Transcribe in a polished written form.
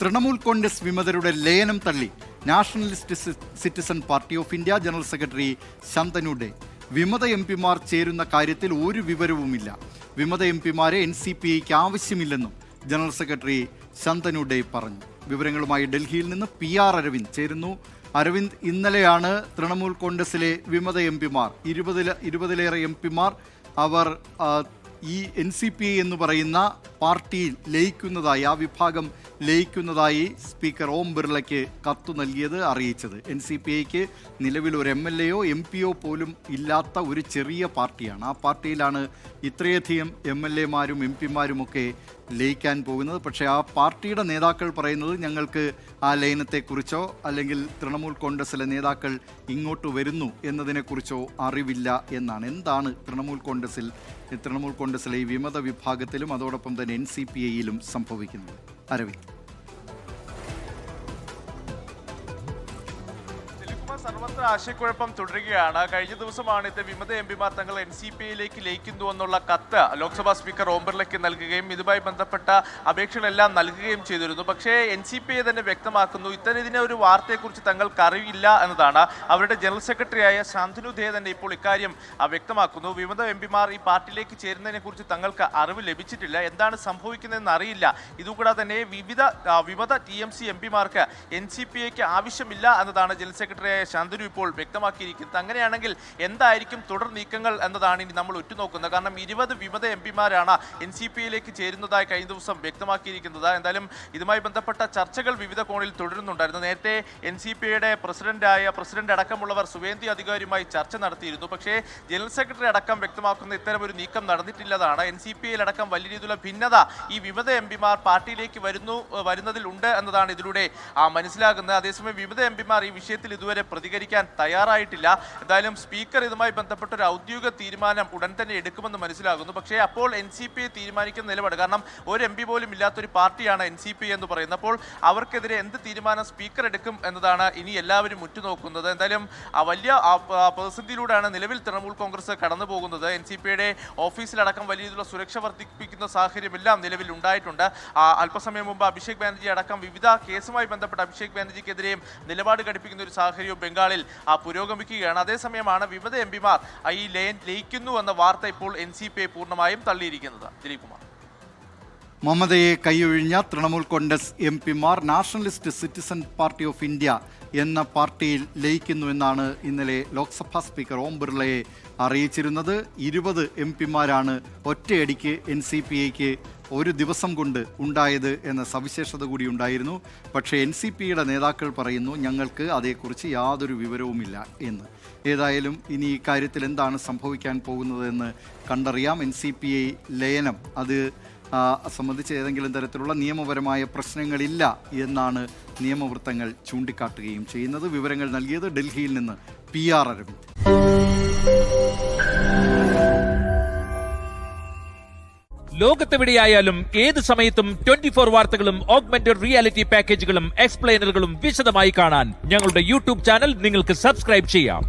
തൃണമൂൽ കോൺഗ്രസ് വിമതരുടെ ലയനം തള്ളി nationalist citizen party of India general secretary Shantanu day. വിമത എം പിമാർ ചേരുന്ന കാര്യത്തിൽ ഒരു വിവരവുമില്ല. വിമത എം പിമാരെ NCPIക്ക് ആവശ്യമില്ലെന്നും ജനറൽ സെക്രട്ടറി ശന്തനു ഡേ പറഞ്ഞു. വിവരങ്ങളുമായി ഡൽഹിയിൽ നിന്ന് PR അരവിന്ദ് ചേരുന്നു. അരവിന്ദ്, ഇന്നലെയാണ് തൃണമൂൽ കോൺഗ്രസിലെ വിമത എം പിമാർ 20-ലേറെ എം പിമാർ അവർ ഈ NCPI എന്ന് പറയുന്ന പാർട്ടിയിൽ ലയിക്കുന്നതായി, ആ വിഭാഗം ലയിക്കുന്നതായി സ്പീക്കർ ഓം ബിർളയ്ക്ക് കത്തു നൽകിയത്, അറിയിച്ചത്. NCPIക്ക് നിലവിൽ ഒരു MLAയോ MP യോ പോലും ഇല്ലാത്ത ഒരു ചെറിയ പാർട്ടിയാണ്. ആ പാർട്ടിയിലാണ് ഇത്രയധികം MLAമാരും MP മാരുമൊക്കെ ലയിക്കാൻ പോകുന്നത്. പക്ഷേ ആ പാർട്ടിയുടെ നേതാക്കൾ പറയുന്നത് ഞങ്ങൾക്ക് ആ ലയനത്തെക്കുറിച്ചോ അല്ലെങ്കിൽ തൃണമൂൽ കോൺഗ്രസിലെ നേതാക്കൾ ഇങ്ങോട്ട് വരുന്നു എന്നതിനെക്കുറിച്ചോ അറിവില്ല എന്നാണ്. എന്താണ് തൃണമൂൽ കോൺഗ്രസിലെ ഈ വിമത വിഭാഗത്തിലും അതോടൊപ്പം തന്നെ NCPIയിലും സംഭവിക്കുന്നത്? അരവിന്ദ്. സർവത്ര ആശയക്കുഴപ്പം തുടരുകയാണ്. കഴിഞ്ഞ ദിവസമാണ് ഇത് വിമത MP മാർ തങ്ങൾ NCPIയിലേക്ക് ലയിക്കുന്നു എന്നുള്ള കത്ത് ലോക്സഭാ സ്പീക്കർ ഓം ബിർളയ്ക്ക് നൽകുകയും ഇതുമായി ബന്ധപ്പെട്ട അപേക്ഷകളെല്ലാം നൽകുകയും ചെയ്തിരുന്നു. പക്ഷേ NCPI തന്നെ വ്യക്തമാക്കുന്നു ഇതിനെ ഒരു വാർത്തയെക്കുറിച്ച് തങ്ങൾക്ക് അറിയില്ല എന്നതാണ്. അവരുടെ ജനറൽ സെക്രട്ടറിയായ ശന്തനു ഡേ തന്നെ ഇപ്പോൾ ഇക്കാര്യം വ്യക്തമാക്കുന്നു. വിമത MP മാർ ഈ പാർട്ടിയിലേക്ക് ചേരുന്നതിനെ കുറിച്ച് തങ്ങൾക്ക് അറിവ് ലഭിച്ചിട്ടില്ല, എന്താണ് സംഭവിക്കുന്നതെന്ന് അറിയില്ല. ഇതുകൂടാതെ തന്നെ വിമത TMC MP മാർക്ക് NCPIക്ക് ആവശ്യമില്ല എന്നതാണ് ജനറൽ സെക്രട്ടറിയായ ശന്തനു ഇപ്പോൾ വ്യക്തമാക്കിയിരിക്കുന്നത്. അങ്ങനെയാണെങ്കിൽ എന്തായിരിക്കും തുടർ നീക്കങ്ങൾ എന്നതാണ് ഇനി നമ്മൾ ഉറ്റുനോക്കുന്നത്. കാരണം 20 വിമത MP മാരാണ് NCPIയിലേക്ക് ചേരുന്നതായി കഴിഞ്ഞ ദിവസം വ്യക്തമാക്കിയിരിക്കുന്നത്. എന്തായാലും ഇതുമായി ബന്ധപ്പെട്ട ചർച്ചകൾ വിവിധ കോണിൽ തുടരുന്നുണ്ടായിരുന്നു. നേരത്തെ NCPIയുടെ പ്രസിഡന്റ് അടക്കമുള്ളവർ സുവേന്ദി അധികാരിയുമായി ചർച്ച നടത്തിയിരുന്നു. പക്ഷേ ജനറൽ സെക്രട്ടറി അടക്കം വ്യക്തമാക്കുന്ന ഇത്തരമൊരു നീക്കം നടന്നിട്ടില്ലതാണ്. NCPIയിലടക്കം വലിയ രീതിയിലുള്ള ഭിന്നത ഈ വിമത MP മാർ പാർട്ടിയിലേക്ക് വരുന്നതിലുണ്ട് എന്നതാണ് ഇതിലൂടെ മനസ്സിലാകുന്നത്. അതേസമയം വിമത MP മാർ ഈ വിഷയത്തിൽ ഇതുവരെ പ്രതികരിക്കാൻ തയ്യാറായിട്ടില്ല. എന്തായാലും സ്പീക്കർ ഇതുമായി ബന്ധപ്പെട്ട ഒരു ഔദ്യോഗിക തീരുമാനം ഉടൻ തന്നെ എടുക്കുമെന്ന് മനസ്സിലാകുന്നു. പക്ഷേ അപ്പോൾ NCPI തീരുമാനിക്കുന്ന നിലപാട്, കാരണം ഒരു MP പോലും ഇല്ലാത്തൊരു പാർട്ടിയാണ് NCPI എന്ന് പറയുന്നത്, അപ്പോൾ അവർക്കെതിരെ എന്ത് തീരുമാനം സ്പീക്കർ എടുക്കും എന്നതാണ് ഇനി എല്ലാവരും ഉറ്റുനോക്കുന്നത്. എന്തായാലും വലിയ പ്രതിസന്ധിയിലൂടെയാണ് നിലവിൽ തൃണമൂൽ കോൺഗ്രസ് കടന്നു പോകുന്നത്. NCPIയുടെ ഓഫീസിലടക്കം വലിയ രീതിയിലുള്ള സുരക്ഷ വർദ്ധിപ്പിക്കുന്ന സാഹചര്യമെല്ലാം നിലവിൽ ഉണ്ടായിട്ടുണ്ട്. അല്പസമയം മുമ്പ് അഭിഷേക് ബാനർജി അടക്കം വിവിധ കേസുമായി ബന്ധപ്പെട്ട് അഭിഷേക് ബാനർജിക്കെതിരെയും നിലപാട് ഘടിപ്പിക്കുന്ന ഒരു സാഹചര്യവും ബംഗാളിൽ പുരോഗമിക്കുകയാണ്. അതേസമയമാണ് വിമത MP മാർ ഈ ലയിക്കുന്നു എന്ന വാർത്ത ഇപ്പോൾ NCPI പൂർണ്ണമായും തള്ളിയിരിക്കുന്നത്. ദിലീപ് കുമാർ. മമതയെ കൈയൊഴിഞ്ഞ തൃണമൂൽ കോൺഗ്രസ് MP മാർ nationalist citizen party of India എന്ന പാർട്ടിയിൽ ലയിക്കുന്നു എന്നാണ് ഇന്നലെ ലോക്സഭാ സ്പീക്കർ ഓം ബിർളയെ അറിയിച്ചിരുന്നത്. 20 MP മാരാണ് ഒറ്റയടിക്ക് NCPIക്ക് ഒരു ദിവസം കൊണ്ട് ഉണ്ടായത് എന്ന സവിശേഷത കൂടി ഉണ്ടായിരുന്നു. പക്ഷേ NCPIയുടെ നേതാക്കൾ പറയുന്നു ഞങ്ങൾക്ക് അതേക്കുറിച്ച് യാതൊരു വിവരവുമില്ല എന്ന്. ഏതായാലും ഇനി ഈ കാര്യത്തിൽ എന്താണ് സംഭവിക്കാൻ പോകുന്നതെന്ന് കണ്ടറിയാം. NCPI ലയനം അത് സംബന്ധിച്ച് ഏതെങ്കിലും തരത്തിലുള്ള നിയമപരമായ പ്രശ്നങ്ങളില്ല എന്നാണ് നിയമവൃത്തങ്ങൾ ചൂണ്ടിക്കാട്ടുകയും ചെയ്യുന്നത്. വിവരങ്ങൾ നൽകിയത് ഡൽഹിയിൽ നിന്ന് PR അരവിന്ദ്. ലോകത്തെവിടെയായാലും ഏത് സമയത്തും 24 വാർത്തകളും ഓഗ്മെന്റഡ് റിയാലിറ്റി പാക്കേജുകളും എക്സ്പ്ലെയിനറുകളും വിശദമായി കാണാൻ ഞങ്ങളുടെ YouTube ചാനൽ നിങ്ങൾക്ക് സബ്സ്ക്രൈബ് ചെയ്യാം.